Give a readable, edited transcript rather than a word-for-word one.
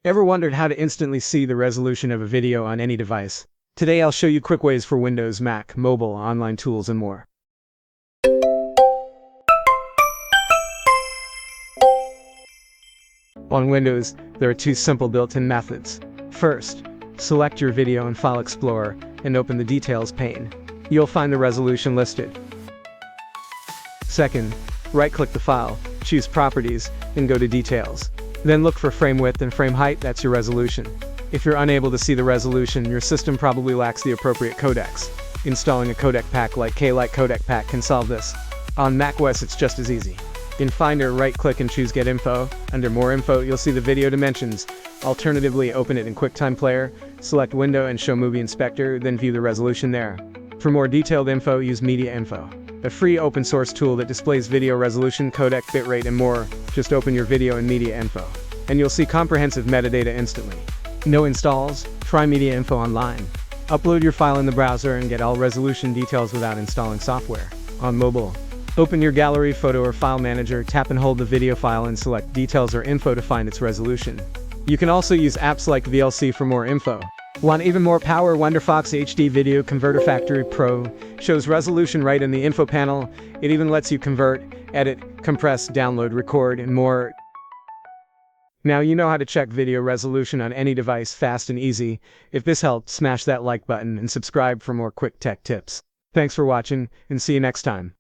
Ever wondered how to instantly see the resolution of a video on any device? Today I'll show you quick ways for Windows, Mac, mobile, online tools, and more. On Windows, there are two simple built-in methods. First, select your video in File Explorer and open the Details pane. You'll find the resolution listed. Second, right-click the file, choose Properties, and go to Details. Then look for frame width and frame height. That's your resolution. If you're unable to see the resolution, your system probably lacks the appropriate codecs. Installing a codec pack like K-Lite Codec Pack can solve this. On macOS, it's just as easy. In Finder, right-click and choose Get Info. Under More Info, you'll see the video dimensions. Alternatively, open it in QuickTime Player, select Window and Show Movie Inspector, then view the resolution there. For more detailed info, use Media Info, a free open-source tool that displays video resolution, codec, bitrate, and more. Just open your video in Media Info, and you'll see comprehensive metadata instantly. No installs? Try Media Info online. Upload your file in the browser and get all resolution details without installing software. On mobile, open your gallery, photo, or file manager, tap and hold the video file and select Details or Info to find its resolution. You can also use apps like VLC for more info. Want even more power? WonderFox HD Video Converter Factory Pro shows resolution right in the info panel. It even lets you convert, edit, compress, download, record, and more. Now you know how to check video resolution on any device fast and easy. If this helped, smash that like button and subscribe for more quick tech tips. Thanks for watching, and see you next time.